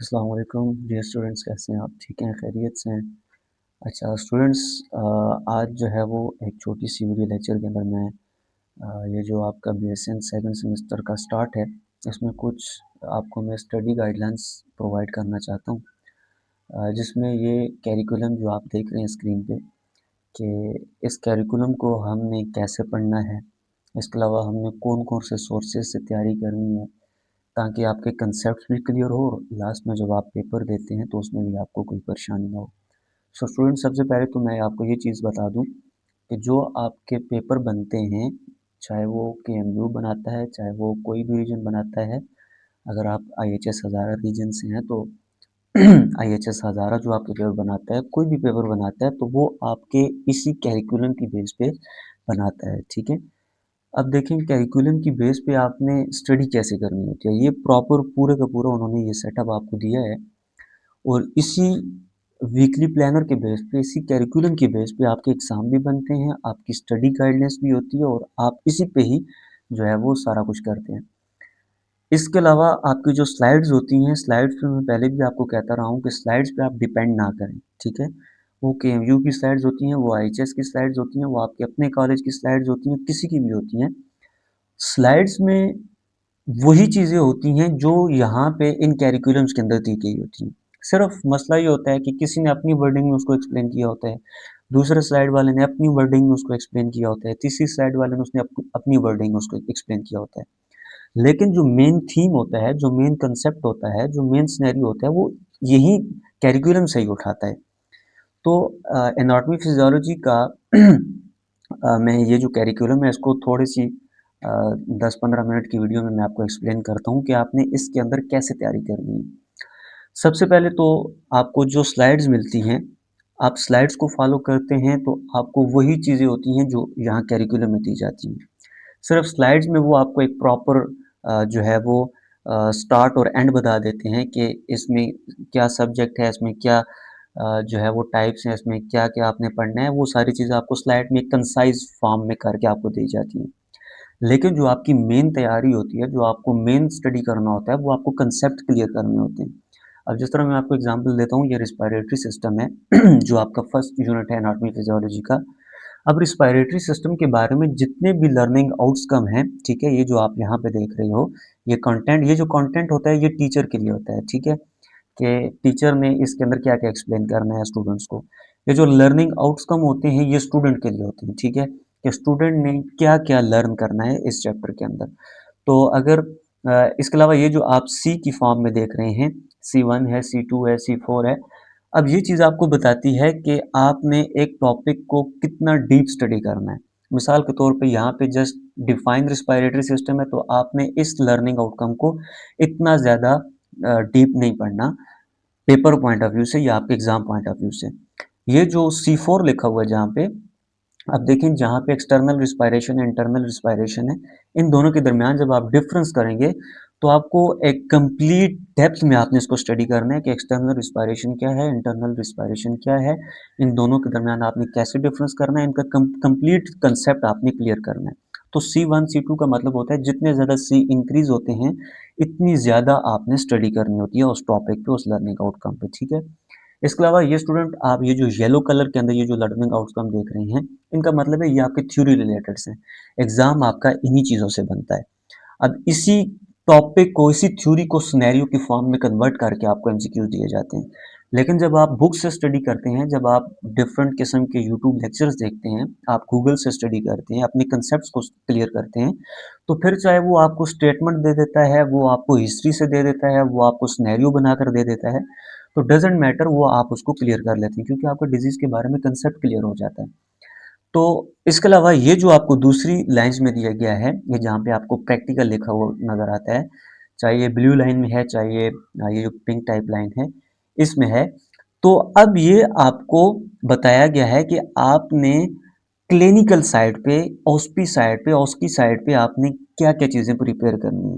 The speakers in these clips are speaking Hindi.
अस्सलाम वालेकुम डियर स्टूडेंट्स, कैसे हैं आप? ठीक हैं, खैरियत से हैं? अच्छा स्टूडेंट्स, आज जो है वो एक छोटी सी वीडियो लेक्चर के अंदर मैं ये जो आपका बीएसएन सेकंड सेमेस्टर का स्टार्ट है, इसमें कुछ आपको मैं स्टडी गाइडलाइंस प्रोवाइड करना चाहता हूँ, जिसमें ये कैरिकुलम जो आप देख रहे हैं स्क्रीन पे कि इस कैरिकुलम को हमने कैसे पढ़ना है। इसके अलावा हमने कौन कौन से सोर्सेज से तैयारी करनी है ताकि आपके कंसेप्ट भी क्लियर हो और लास्ट में जब आप पेपर देते हैं तो उसमें भी आपको कोई परेशानी ना हो। सो स्टूडेंट, सबसे पहले तो मैं आपको ये चीज़ बता दूं कि जो आपके पेपर बनते हैं, चाहे वो केएमयू बनाता है, चाहे वो कोई भी रीजन बनाता है, अगर आप आईएचएस हज़ारा रीजन से हैं तो आईएचएस हज़ारा जो आपके पेपर बनाता है, कोई भी पेपर बनाता है, तो वो आपके इसी कैरिकुलम की बेस पे बनाता है। ठीक है, अब देखें कैरिकुलम की बेस पे आपने स्टडी कैसे करनी होती है, ये प्रॉपर पूरे का पूरा उन्होंने ये सेटअप आपको दिया है और इसी वीकली प्लानर के बेस पे, इसी कैरिकुलम के बेस पे आपके एग्ज़ाम भी बनते हैं, आपकी स्टडी गाइडलाइंस भी होती है और आप इसी पे ही जो है वो सारा कुछ करते हैं। इसके अलावा आपकी जो स्लाइड्स होती हैं, स्लाइड्स पे मैं पहले भी आपको कहता रहा हूँ कि स्लाइड्स पे आप डिपेंड ना करें, ठीक है? वो केएमयू की स्लाइड्स होती हैं, वो आईएचएस की स्लाइड्स होती हैं, वो आपके अपने कॉलेज की स्लाइड्स होती हैं, किसी की भी होती हैं। स्लाइड्स में वही चीज़ें होती हैं जो यहाँ पे इन कैरिकुलम्स के अंदर दी गई होती हैं। सिर्फ मसला ये होता है कि किसी ने अपनी वर्डिंग में उसको एक्सप्लेन किया होता है, दूसरे स्लाइड वाले ने अपनी वर्डिंग में उसको एक्सप्लेन किया होता है, तीसरी स्लाइड वाले ने उसने अपनी वर्डिंग में उसको एक्सप्लेन किया होता है। लेकिन जो मेन थीम होता है, जो मेन कंसेप्ट होता है, जो मेन सिनेरियो होता है, वो यही कैरिकुलम से ही उठाता है। तो एनाटॉमी फिजियोलॉजी का मैं ये जो कैरिकुलम है इसको थोड़ी सी 10-15 मिनट की वीडियो में मैं आपको एक्सप्लेन करता हूँ कि आपने इसके अंदर कैसे तैयारी करनी है। सबसे पहले तो आपको जो स्लाइड्स मिलती हैं, आप स्लाइड्स को फॉलो करते हैं तो आपको वही चीज़ें होती हैं जो यहाँ कैरिकुलम में दी जाती हैं। सिर्फ स्लाइड्स में वो आपको एक प्रॉपर जो है वो स्टार्ट और एंड बता देते हैं कि इसमें क्या सब्जेक्ट है, इसमें क्या जो है वो टाइप्स हैं, इसमें क्या-क्या आपने पढ़ना है, वो सारी चीज़ें आपको स्लाइड में कंसाइज़ फॉर्म में करके आपको दी जाती हैं। लेकिन जो आपकी मेन तैयारी होती है, जो आपको मेन स्टडी करना होता है, वो आपको कंसेप्ट क्लियर करने होते हैं। अब जिस तरह मैं आपको एग्ज़ाम्पल देता हूँ, ये रिस्पायरेटरी सिस्टम है जो आपका फर्स्ट यूनिट है एनाटॉमी फिजियोलॉजी का। अब रिस्पायरेटरी सिस्टम के बारे में जितने भी लर्निंग आउटकम हैं, ठीक है, ये जो आप यहाँ पे देख रहे हो, ये जो कंटेंट होता है, ये टीचर के लिए होता है, ठीक है, कि टीचर ने इसके अंदर क्या-क्या एक्सप्लेन करना है स्टूडेंट्स को। ये जो लर्निंग आउटकम होते हैं, ये स्टूडेंट के लिए होते हैं, ठीक है, कि स्टूडेंट ने क्या-क्या लर्न करना है इस चैप्टर के अंदर। तो अगर इसके अलावा ये जो आप सी की फॉर्म में देख रहे हैं, C1 है, C2 है, C4 है, अब ये चीज़ आपको बताती है कि आपने एक टॉपिक को कितना डीप स्टडी करना है। मिसाल के तौर पे यहाँ पे जस्ट डिफाइन रिस्पायरेटरी सिस्टम है, तो आपने इस लर्निंग आउटकम को इतना ज़्यादा डीप नहीं पढ़ना, पेपर पॉइंट ऑफ व्यू से या आपके एग्जाम पॉइंट ऑफ व्यू से। ये जो C4 लिखा हुआ है जहाँ पे, अब देखें जहाँ पे एक्सटर्नल रिस्पायरेशन है, इंटरनल रिस्पायरेशन है, इन दोनों के दरमियान जब आप डिफरेंस करेंगे तो आपको एक कंप्लीट डेप्थ में आपने इसको स्टडी करना है कि एक्सटर्नल रिस्पायरेशन क्या है, इंटरनल रिस्पायरेशन क्या है, इन दोनों के दरमियान आपने कैसे डिफरेंस करना है, इनका कंप्लीट कंसेप्ट आपने क्लियर करना है। तो C1 C2 का मतलब होता है जितने ज़्यादा C इंक्रीज होते हैं, इतनी ज़्यादा आपने स्टडी करनी होती है उस टॉपिक पे, उस लर्निंग आउटकम पे, ठीक है। इसके अलावा ये स्टूडेंट, आप ये जो येलो कलर के अंदर ये जो लर्निंग आउटकम देख रहे हैं, इनका मतलब है ये आपके थ्योरी रिलेटेड हैं। एग्जाम आपका इन्हीं चीज़ों से बनता है। अब इसी टॉपिक को, इसी थ्योरी को सिनेरियो की फॉर्म में कन्वर्ट करके आपको एमसीक्यूज दिए जाते हैं। लेकिन जब आप बुक से स्टडी करते हैं, जब आप डिफरेंट किस्म के यूट्यूब लेक्चर्स देखते हैं, आप गूगल से स्टडी करते हैं, अपने कंसेप्ट को क्लियर करते हैं, तो फिर चाहे वो आपको स्टेटमेंट दे देता है, वो आपको हिस्ट्री से दे देता है, वो आपको सिनेरियो बनाकर दे देता है, तो डजेंट मैटर, वो आप उसको क्लियर कर लेते हैं क्योंकि आपका डिजीज़ के बारे में कंसेप्ट क्लियर हो जाता है। तो इसके अलावा ये जो आपको दूसरी लाइन्स में दिया गया है, ये जहाँ पे आपको प्रैक्टिकल लिखा हुआ नज़र आता है, चाहे ये ब्लू लाइन में है, चाहे ये जो पिंक टाइप लाइन है, इसमें है। तो अब ये आपको बताया गया है कि आपने क्लिनिकल साइड पे, ऑस्पी साइड पे, ऑस्की साइड पे आपने क्या-क्या चीज़ें प्रिपेयर करनी है।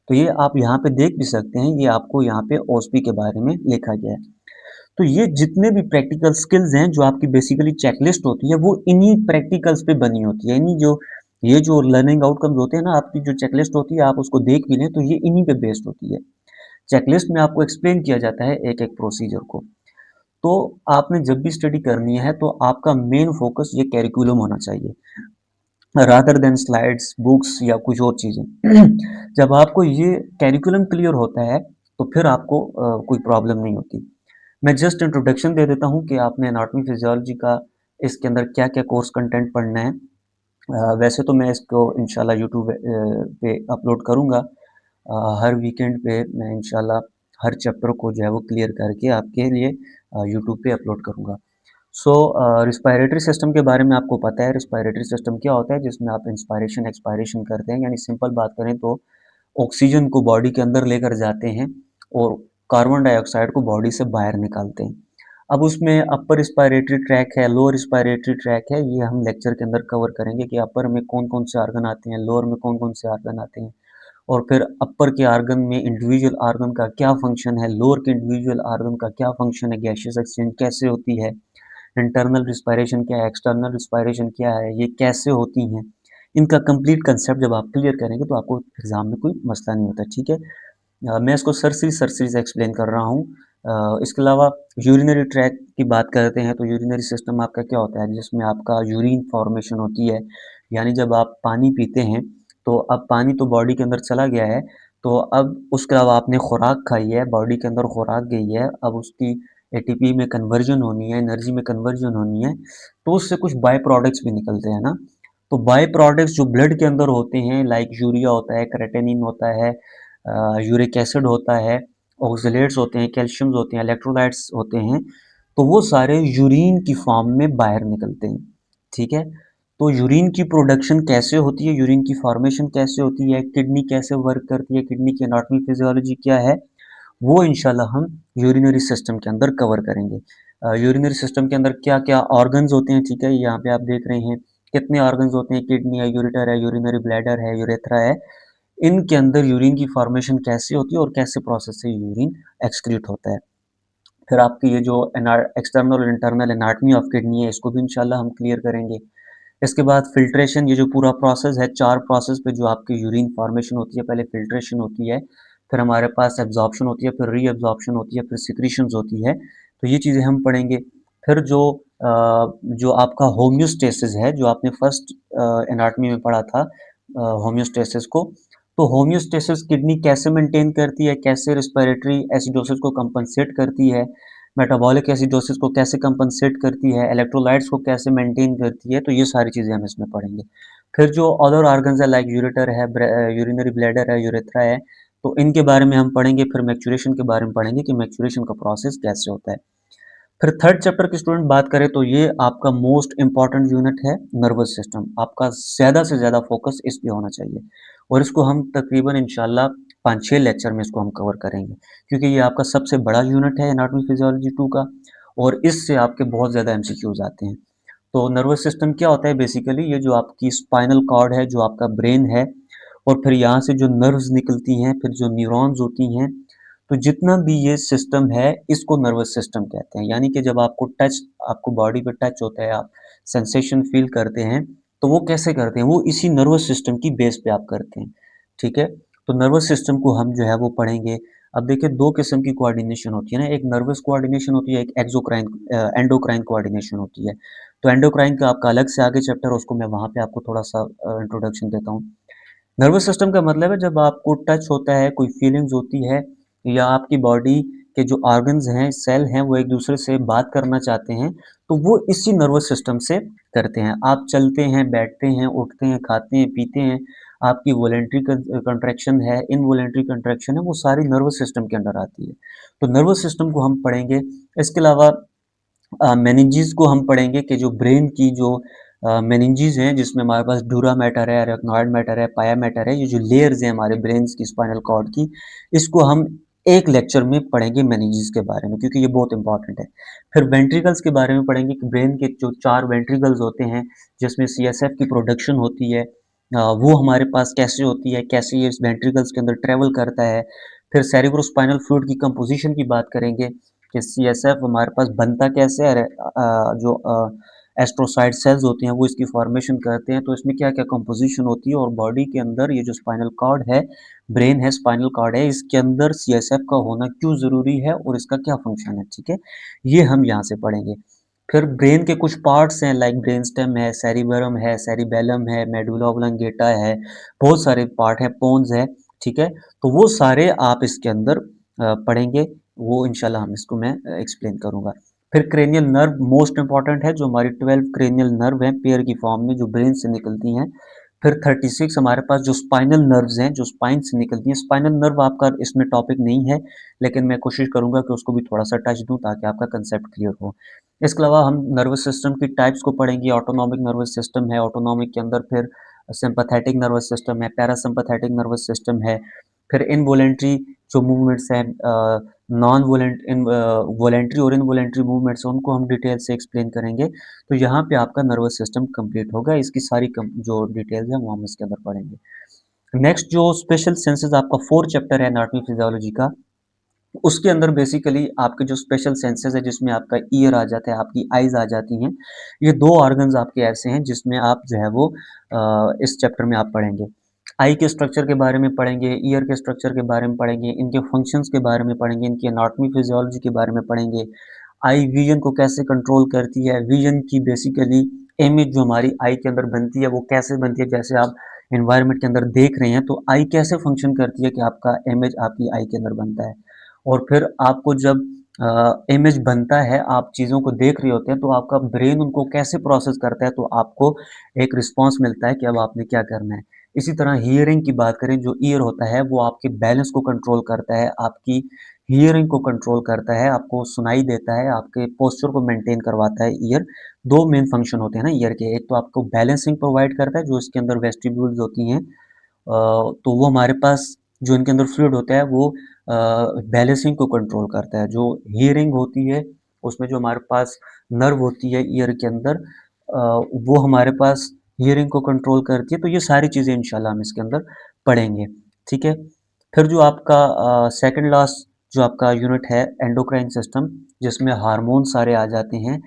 तो ये आप यहाँ पे देख भी सकते हैं, ये आपको यहाँ पे ओएसपी के बारे में लिखा गया है। तो ये जितने भी प्रैक्टिकल स्किल्स हैं, जो आपकी बेसिकली चेकलिस्ट होती है, वो इन्हीं प्रैक्टिकल्स पे बनी होती है। इन्हीं जो ये जो लर्निंग आउटकम्स होते हैं ना, आपकी जो चेकलिस्ट होती है, आप उसको देख भी लें तो ये इन्हीं पे बेस्ड होती है। चेकलिस्ट में आपको एक्सप्लेन किया जाता है एक-एक प्रोसीजर को। तो आपने जब भी स्टडी करनी है तो आपका मेन फोकस ये करिकुलम होना चाहिए, रादर देन स्लाइड्स, बुक्स या कुछ और चीज़ें। जब आपको ये करिकुलम क्लियर होता है, तो फिर आपको कोई प्रॉब्लम नहीं होती। मैं जस्ट इंट्रोडक्शन दे देता हूँ कि आपने एनाटॉमी फिजियोलॉजी का इसके अंदर क्या-क्या कोर्स कंटेंट पढ़ना है। वैसे तो मैं इसको इंशाल्लाह यूट्यूब पे अपलोड करूँगा। हर वीकेंड पे मैं इंशाल्लाह हर चैप्टर को जो है वो क्लियर करके आपके लिए यूट्यूब पे अपलोड करूँगा। सो रिस्पायरेटरी सिस्टम के बारे में आपको पता है, रिस्पायरेटरी सिस्टम क्या होता है, जिसमें आप इंस्पायरेशन, एक्सपायरेशन करते हैं, यानी सिंपल बात करें तो ऑक्सीजन को बॉडी के अंदर लेकर जाते हैं और कार्बन डाइऑक्साइड को बॉडी से बाहर निकालते हैं। अब उसमें अपर रिस्पायरेटरी ट्रैक है, लोअर रिस्पायरेटरी ट्रैक है, ये हम लेक्चर के अंदर कवर करेंगे कि अपर में कौन-कौन से ऑर्गन आते हैं, लोअर में कौन-कौन से ऑर्गन आते हैं और फिर अपर के ऑर्गन में इंडिविजुअल ऑर्गन का क्या फंक्शन है, लोअर के इंडिविजुअल ऑर्गन का क्या फंक्शन है, गैसियस एक्सचेंज कैसे होती है, इंटरनल रिस्पायरेशन क्या है, एक्सटर्नल रिस्पायरेशन क्या है, ये कैसे होती हैं, इनका कंप्लीट कंसेप्ट जब आप क्लियर करेंगे तो आपको एग्जाम में कोई मसला नहीं होता, ठीक है। मैं इसको सरसरी से एक्सप्लेन कर रहा हूँ। इसके अलावा यूरिनरी ट्रैक की बात करते हैं तो यूरिनरी सिस्टम आपका क्या होता है, जिसमें आपका यूरिन फॉर्मेशन होती है, यानी जब आप पानी पीते हैं तो अब पानी तो बॉडी के अंदर चला गया है, तो अब उसके अलावा आपने खुराक खाई है, बॉडी के अंदर खुराक गई है, अब उसकी एटीपी में कन्वर्जन होनी है, एनर्जी में कन्वर्जन होनी है, तो उससे कुछ बाय प्रोडक्ट्स भी निकलते हैं ना। तो बाय प्रोडक्ट्स जो ब्लड के अंदर होते हैं, लाइक यूरिया होता है, क्रेटेनिन होता है, यूरिक एसिड होता है, ऑक्सलेट्स होते हैं, कैल्शियम्स होते हैं, इलेक्ट्रोलाइट्स होते हैं, तो वो सारे यूरिन की फॉर्म में बाहर निकलते हैं, ठीक है। तो यूरिन की प्रोडक्शन कैसे होती है, यूरिन की फॉर्मेशन कैसे होती है, किडनी कैसे वर्क करती है, किडनी की एनाटॉमी फिजियोलॉजी क्या है, वो इंशाल्लाह हम यूरिनरी सिस्टम के अंदर कवर करेंगे। यूरिनरी सिस्टम के अंदर क्या-क्या ऑर्गन्स होते हैं, ठीक है, यहाँ पे आप देख रहे हैं कितने ऑर्गन्स होते हैं, किडनी है, यूरेटर है, यूरिनरी ब्लैडर है, यूरेथ्रा है, इनके अंदर यूरिन की फॉर्मेशन कैसे होती है और कैसे प्रोसेस से यूरिन एक्सक्रीट होता है। फिर आपकी ये जो एक्सटर्नल और इंटरनल एनाटमी ऑफ किडनी है, इसको भी इंशाल्लाह हम क्लियर करेंगे। इसके बाद फ़िल्ट्रेशन, ये जो पूरा प्रोसेस है, 4 प्रोसेस पे जो आपकी यूरिन फॉर्मेशन होती है, पहले फ़िल्ट्रेशन होती है, फिर हमारे पास एब्ज़ॉर्प्शन होती है, फिर रीअब्ज़ॉर्प्शन होती है, फिर सिक्रीशंस होती है, तो ये चीज़ें हम पढ़ेंगे। फिर जो आपका होमियोस्टेसिस है, जो आपने फर्स्ट एनाटमी में पढ़ा था, होमियोस्टेसिस को, तो होमियोस्टेसिस किडनी कैसे मेंटेन करती है, कैसे रिस्पिरेटरी एसिडोसिस को कंपनसेट करती है, मेटाबॉलिक एसिडोसिस को कैसे कंपनसेट करती है, इलेक्ट्रोलाइट्स को कैसे मेंटेन करती है, तो ये सारी चीज़ें हम इसमें पढ़ेंगे। फिर जो अदर ऑर्गन्स है, लाइक यूरेटर है, यूरिनरी ब्लैडर है, यूरेथ्रा है, तो इनके बारे में हम पढ़ेंगे। फिर मैच्यूरेशन के बारे में पढ़ेंगे कि मैच्यूरेशन का प्रोसेस कैसे होता है। फिर थर्ड चैप्टर की स्टूडेंट बात करें तो ये आपका मोस्ट इम्पॉर्टेंट यूनिट है, नर्वस सिस्टम। आपका ज़्यादा से ज़्यादा फोकस इस पे होना चाहिए और इसको हम तकरीबन इंशाल्लाह 5-6 लेक्चर में इसको हम कवर करेंगे, क्योंकि ये आपका सबसे बड़ा यूनिट है एनाटॉमी फिजियोलॉजी 2 का और इससे आपके बहुत ज़्यादा एमसीक्यूज आते हैं। तो नर्वस सिस्टम क्या होता है बेसिकली, ये जो आपकी स्पाइनल कॉर्ड है, जो आपका ब्रेन है और फिर यहाँ से जो नर्व्स निकलती हैं, फिर जो न्यूरॉन्स होती हैं, तो जितना भी ये सिस्टम है, इसको नर्वस सिस्टम कहते हैं। यानी कि जब आपको बॉडी पे टच होता है, आप सेंसेशन फील करते हैं, तो वो कैसे करते हैं? वो इसी नर्वस सिस्टम की बेस पे आप करते हैं, ठीक है? तो नर्वस सिस्टम को हम जो है वो पढ़ेंगे। अब देखिए 2 किस्म की कोऑर्डिनेशन होती है ना, एक नर्वस कोऑर्डिनेशन होती है, एक एंडोक्राइन कोऑर्डिनेशन होती है। तो एंडोक्राइन का आपका अलग से आगे चैप्टर है, उसको मैं वहाँ पे आपको थोड़ा-सा इंट्रोडक्शन देता हूँ। नर्वस सिस्टम का मतलब है जब आपको टच होता है, कोई फीलिंग्स होती है या आपकी बॉडी के जो ऑर्गन्स हैं, सेल हैं, वो एक-दूसरे से बात करना चाहते हैं, तो वो इसी नर्वस सिस्टम से करते हैं। आप चलते हैं, बैठते हैं, उठते हैं, खाते हैं, पीते हैं, आपकी वॉलंटरी कंट्रैक्शन है, इनवॉलंटरी कंट्रैक्शन है, वो सारी नर्वस सिस्टम के अंडर आती है। तो नर्वस सिस्टम को हम पढ़ेंगे। इसके अलावा मेनिंजेस को हम पढ़ेंगे कि जो ब्रेन की जो मेनिंजेस हैं, जिसमें हमारे पास ड्यूरा मैटर है, अरेक्नॉइड मैटर है, पाया मैटर है, ये जो लेयर्स हैं हमारे ब्रेन्स की, स्पाइनल कॉर्ड की, इसको हम एक लेक्चर में पढ़ेंगे मेनिंजेस के बारे में, क्योंकि ये बहुत इंपॉर्टेंट है। फिर वेंट्रिकल्स के बारे में पढ़ेंगे कि ब्रेन के जो 4 वेंट्रिकल्स होते हैं, जिसमें सीएसएफ की प्रोडक्शन होती है, वो हमारे पास कैसे होती है, कैसे ये इस वेंट्रिकल्स के अंदर ट्रैवल करता है। फिर सेरेब्रोस्पाइनल फ्लूइड की कंपोजिशन की बात करेंगे कि सीएसएफ हमारे पास बनता कैसे है, जो एस्ट्रोसाइट सेल्स होते हैं वो इसकी फॉर्मेशन करते हैं। तो इसमें क्या क्या कंपोजिशन होती है और बॉडी के अंदर ये जो स्पाइनल कॉर्ड है, ब्रेन है, स्पाइनल कॉर्ड है, इसके अंदर सीएसएफ का होना क्यों ज़रूरी है और इसका क्या फंक्शन है, ठीक है, ये हम यहाँ से पढ़ेंगे। फिर ब्रेन के कुछ पार्ट्स हैं लाइक ब्रेन स्टेम है, सेरिबरम है, सेरिबेलम है, मेडुला ऑब्लंगेटा है, बहुत सारे पार्ट हैं, पोन्स है, ठीक है। तो वो सारे आप इसके अंदर पढ़ेंगे, वो इंशाल्लाह हम इसको मैं एक्सप्लेन करूँगा। फिर क्रेनियल नर्व मोस्ट इंपॉर्टेंट है, जो हमारी 12 क्रेनियल नर्व हैं पेयर की फॉर्म में जो ब्रेन से निकलती हैं। फिर 36 हमारे पास जो स्पाइनल नर्व्स हैं जो स्पाइन से निकलती हैं। स्पाइनल नर्व आपका इसमें टॉपिक नहीं है, लेकिन मैं कोशिश करूंगा कि उसको भी थोड़ा सा टच दूं ताकि आपका कंसेप्ट क्लियर हो। इसके अलावा हम नर्वस सिस्टम की टाइप्स को पढ़ेंगे। ऑटोनॉमिक नर्वस सिस्टम है, ऑटोनॉमिक के अंदर फिर सिंपैथेटिक नर्वस सिस्टम है, पैरासिम्पैथेटिक नर्वस सिस्टम है, फिर इनवॉलेंट्री जो मूवमेंट्स हैं, नॉन वोलेंट इन वॉलेंट्री और इनवॉलेंट्री मूवमेंट्स हैं, उनको हम डिटेल से एक्सप्लेन करेंगे। तो यहाँ पे आपका नर्वस सिस्टम कंप्लीट होगा। इसकी सारी जो डिटेल्स हैं वो हम इसके अंदर पढ़ेंगे। नेक्स्ट जो स्पेशल सेंसेस आपका 4 चैप्टर है एनाटॉमी फिजियोलॉजी का, उसके अंदर बेसिकली आपके जो स्पेशल सेंसेस है जिसमें आपका ईयर आ जाता है, आपकी आईज आ जाती हैं। ये दो ऑर्गन्स आपके ऐसे हैं जिसमें आप जो है वो इस चैप्टर में आप पढ़ेंगे। आई के स्ट्रक्चर के बारे में पढ़ेंगे, ईयर के स्ट्रक्चर के बारे में पढ़ेंगे, इनके फंक्शंस के बारे में पढ़ेंगे, इनकी एनाटॉमी फिजियोलॉजी के बारे में पढ़ेंगे। आई विजन को कैसे कंट्रोल करती है, विजन की बेसिकली इमेज जो हमारी आई के अंदर बनती है वो कैसे बनती है, जैसे आप एनवायरनमेंट के अंदर देख रहे हैं तो आई कैसे फंक्शन करती है कि आपका इमेज आपकी आई के अंदर बनता है। और फिर आपको जब इमेज बनता है, आप चीज़ों को देख रहे होते हैं तो आपका ब्रेन उनको कैसे प्रोसेस करता है, तो आपको एक रिस्पॉन्स मिलता है कि अब आपने क्या करना है। इसी तरह हियरिंग की बात करें, जो ईयर होता है वो आपके बैलेंस को कंट्रोल करता है, आपकी हियरिंग को कंट्रोल करता है, आपको सुनाई देता है, आपके पोस्चर को मेंटेन करवाता है ईयर। दो मेन फंक्शन होते हैं ना ईयर के, एक तो आपको बैलेंसिंग प्रोवाइड करता है जो इसके अंदर वेस्टिब्यूल्स होती हैं, तो वो हमारे पास जो इनके अंदर फ्लूइड होता है वो बैलेंसिंग को कंट्रोल करता है। जो हियरिंग होती है उसमें जो हमारे पास नर्व होती है ईयर के अंदर, वो हमारे पास हियरिंग को कंट्रोल करती है। तो ये सारी चीज़ें इंशाल्लाह हम इसके अंदर पढ़ेंगे, ठीक है। फिर जो आपका सेकंड लास्ट जो आपका यूनिट है एंडोक्राइन सिस्टम, जिसमें हार्मोन सारे आ जाते हैं।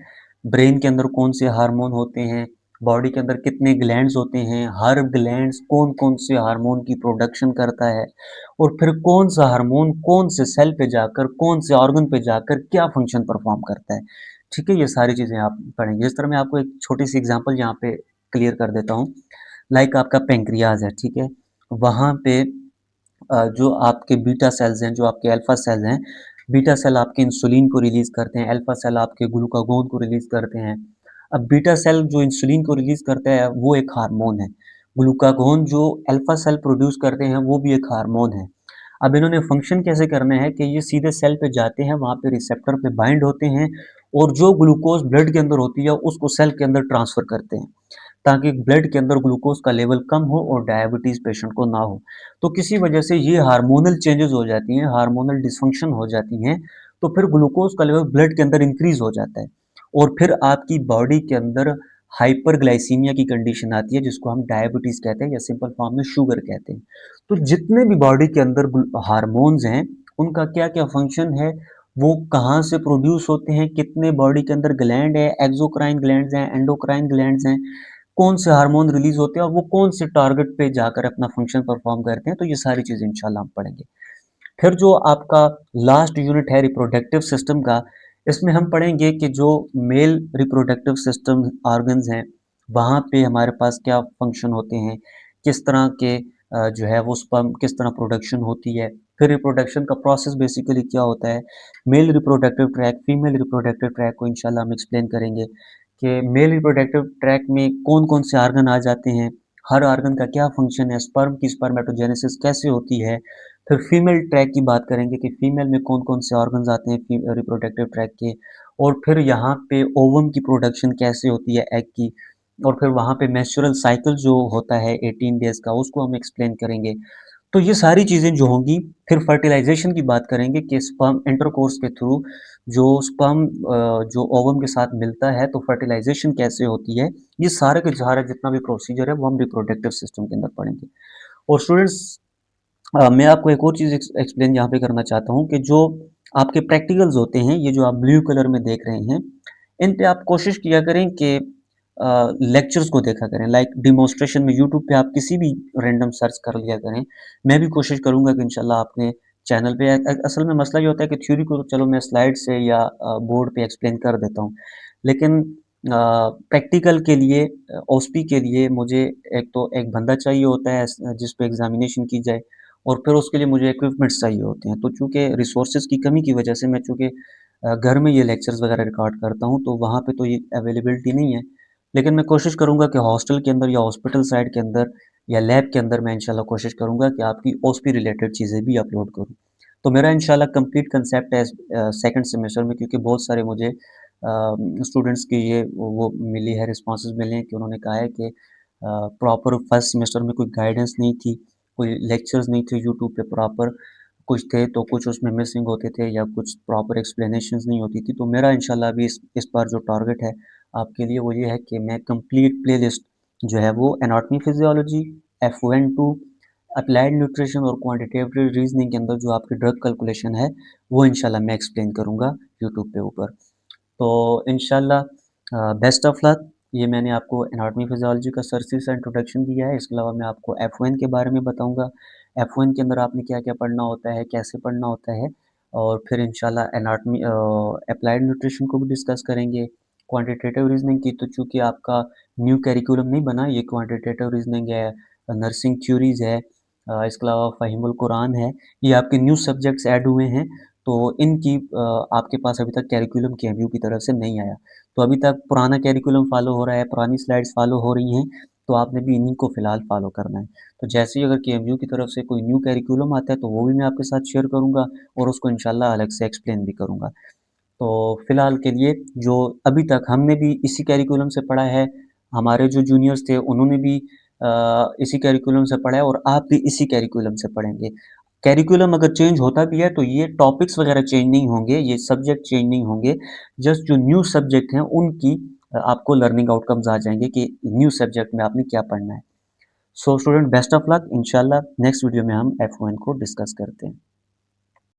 ब्रेन के अंदर कौन से हार्मोन होते हैं, बॉडी के अंदर कितने ग्लैंड्स होते हैं, हर ग्लैंड्स कौन कौन से हार्मोन की प्रोडक्शन करता है, और फिर कौन सा हार्मोन कौन से सेल पे जाकर कौन से ऑर्गन पे जाकर क्या फंक्शन परफॉर्म करता है, ठीक है। ये सारी चीज़ें आप पढ़ेंगे। इस तरह मैं आपको एक छोटी सी एग्जांपल यहाँ पे क्लियर कर देता हूँ। लाइक आपका पेंक्रियाज है, ठीक है, वहाँ पे जो आपके बीटा सेल्स हैं, जो आपके अल्फा सेल्स हैं, बीटा सेल आपके इंसुलिन को रिलीज करते हैं, अल्फा सेल आपके ग्लूकागोन को रिलीज करते हैं। अब बीटा सेल जो इंसुलिन को रिलीज करता है वो एक हार्मोन है, ग्लूकागोन जो अल्फा सेल प्रोड्यूस करते हैं वो भी एक हार्मोन है। अब इन्होंने फंक्शन कैसे करने हैं कि ये सीधे सेल पे जाते हैं, वहाँ पे रिसेप्टर पे बाइंड होते हैं और जो ग्लूकोज ब्लड के अंदर होती है उसको सेल के अंदर ट्रांसफर करते हैं, ताकि ब्लड के अंदर ग्लूकोज का लेवल कम हो और डायबिटीज पेशेंट को ना हो। तो किसी वजह से ये हार्मोनल चेंजेस हो जाती हैं, हार्मोनल डिसफंक्शन हो जाती हैं, तो फिर ग्लूकोज का लेवल ब्लड के अंदर इंक्रीज हो जाता है और फिर आपकी बॉडी के अंदर हाइपरग्लाइसीमिया की कंडीशन आती है जिसको हम डायबिटीज कहते हैं या सिंपल फॉर्म में शुगर कहते हैं। तो जितने भी बॉडी के अंदर हार्मोन्स हैं उनका क्या क्या फंक्शन है, वो कहाँ से प्रोड्यूस होते हैं, कितने बॉडी के अंदर ग्लैंड है, एक्सोक्राइन ग्लैंड्स हैं, एंडोक्राइन ग्लैंड्स हैं, कौन से हार्मोन रिलीज होते हैं और वो कौन से टारगेट पे जाकर अपना फंक्शन परफॉर्म करते हैं, तो ये सारी चीजें इंशाल्लाह हम पढ़ेंगे। फिर जो आपका लास्ट यूनिट है रिप्रोडक्टिव सिस्टम का, इसमें हम पढ़ेंगे कि जो मेल रिप्रोडक्टिव सिस्टम ऑर्गन्स हैं वहाँ पे हमारे पास क्या फंक्शन होते हैं, किस तरह के जो है वो स्पर्म किस तरह प्रोडक्शन होती है, फिर रिप्रोडक्शन का प्रोसेस बेसिकली क्या होता है, male reproductive tract, female reproductive tract को इंशाल्लाह हम एक्सप्लेन करेंगे कि मेल रिप्रोडक्टिव ट्रैक में कौन कौन से ऑर्गन आ जाते हैं, हर ऑर्गन का क्या फंक्शन है, स्पर्म की स्पर्मेटोजेनेसिस कैसे होती है। फिर फीमेल ट्रैक की बात करेंगे कि फीमेल में कौन कौन से ऑर्गन्स आते हैं रिप्रोडक्टिव ट्रैक के, और फिर यहाँ पे ओवम की प्रोडक्शन कैसे होती है एग की, और फिर वहाँ पे मेंस्ट्रुअल साइकिल जो होता है 18 डेज का उसको हम एक्सप्लेन करेंगे। तो ये सारी चीज़ें जो होंगी, फिर फर्टिलाइजेशन की बात करेंगे कि स्पर्म इंटरकोर्स के थ्रू जो स्पर्म जो ओवम के साथ मिलता है तो फर्टिलाइजेशन कैसे होती है। ये सारे के सारा जितना भी प्रोसीजर है वो हम रिप्रोडक्टिव सिस्टम के अंदर पढ़ेंगे। और स्टूडेंट्स, मैं आपको एक और चीज़ एक्सप्लेन यहाँ पे करना चाहता हूँ कि जो आपके प्रैक्टिकल्स होते हैं, ये जो आप ब्लू कलर में देख रहे हैं, इन पे आप कोशिश किया करें कि लेक्चर्स को देखा करें, लाइक डिमॉन्स्ट्रेशन में यूट्यूब पे आप किसी भी रैंडम सर्च कर लिया करें। मैं भी कोशिश करूँगा कि इंशाल्लाह अपने चैनल पे असल में मसला ये होता है कि थ्योरी को तो चलो मैं स्लाइड से या बोर्ड पे एक्सप्लेन कर देता हूँ, लेकिन प्रैक्टिकल के लिए ओएसपी के लिए मुझे एक तो एक बंदा चाहिए होता है जिस पे एग्ज़ामिनेशन की जाए, और फिर उसके लिए मुझे इक्विपमेंट्स चाहिए होते हैं। तो चूँकि रिसोर्सेज़ की कमी की वजह से मैं चूँकि घर में ये लेक्चर्स वगैरह रिकॉर्ड करता हूँ, तो वहाँ पे तो ये अवेलेबिलिटी नहीं है। लेकिन मैं कोशिश करूँगा कि हॉस्टल के अंदर या हॉस्पिटल साइड के अंदर या लैब के अंदर मैं इंशाल्लाह कोशिश करूँगा कि आपकी ओएसपी रिलेटेड चीज़ें भी अपलोड करूँ। तो मेरा इंशाल्लाह कंप्लीट कांसेप्ट है सेकंड सेमेस्टर में, क्योंकि बहुत सारे मुझे स्टूडेंट्स की ये वो मिली है, रिस्पॉन्सेज़ मिले हैं कि उन्होंने कहा है कि प्रॉपर फर्स्ट सेमेस्टर में कोई गाइडेंस नहीं थी, कोई लेक्चर्स नहीं थे यूट्यूब पे प्रॉपर, कुछ थे तो कुछ उसमें मिसिंग होते थे या कुछ प्रॉपर एक्सप्लेनेशंस नहीं होती थी। तो मेरा इंशाल्लाह अभी इस बार जो टारगेट है आपके लिए वो ये है कि मैं कंप्लीट प्लेलिस्ट जो है वो anatomy physiology, F1-2, applied nutrition और क्वांटिटेटिव रीजनिंग के अंदर जो आपकी ड्रग कैलकुलेशन है वो इंशाल्लाह मैं एक्सप्लेन करूँगा यूट्यूब पे ऊपर। तो इंशाल्लाह बेस्ट ऑफ लक। ये मैंने आपको एनाटॉमी फिजियोलॉजी का सरसरी सा इंट्रोडक्शन दिया है। इसके अलावा मैं आपको F1 के बारे में बताऊँगा। F1 के अंदर आपने क्या-क्या पढ़ना होता है, कैसे पढ़ना होता है, और फिर इंशाल्लाह एनाटॉमी एप्लाइड न्यूट्रिशन को भी डिस्कस करेंगे। क्वांटिटेटिव रीजनिंग की तो चूँकि आपका न्यू करिकुलम नहीं बना, ये क्वांटिटेटिव रीजनिंग है, नर्सिंग थ्योरीज़ है, इसके अलावा फ़हीमुल कुरान है, ये आपके न्यू सब्जेक्ट्स ऐड हुए हैं। तो इनकी आपके पास अभी तक करिकुलम केएमयू की तरफ से नहीं आया। तो अभी तक पुराना करिकुलम फ़ॉलो हो रहा है, पुरानी स्लाइड्स फ़ॉलो हो रही हैं, तो आपने भी इन्हीं को फ़िलहाल फ़ॉलो करना है। तो जैसे ही अगर केएमयू की तरफ से कोई न्यू करिकुलम आता है, तो वो भी मैं आपके साथ शेयर करूँगा और उसको इंशाल्लाह अलग से एक्सप्लेन भी करूँगा। तो फ़िलहाल के लिए जो अभी तक हमने भी इसी करिकुलम से पढ़ा है, हमारे जो जूनियर्स थे उन्होंने भी इसी करिकुलम से पढ़ा है और आप भी इसी करिकुलम से पढ़ेंगे। करिकुलम अगर चेंज होता भी है तो ये टॉपिक्स वगैरह चेंज नहीं होंगे, ये सब्जेक्ट चेंज नहीं होंगे, जस्ट जो न्यू सब्जेक्ट हैं उनकी आपको लर्निंग आउटकम्स आ जाएँगे कि न्यू सब्जेक्ट में आपने क्या पढ़ना है। So student best of luck, इंशाल्लाह नेक्स्ट वीडियो में हम F1 को डिस्कस करते हैं।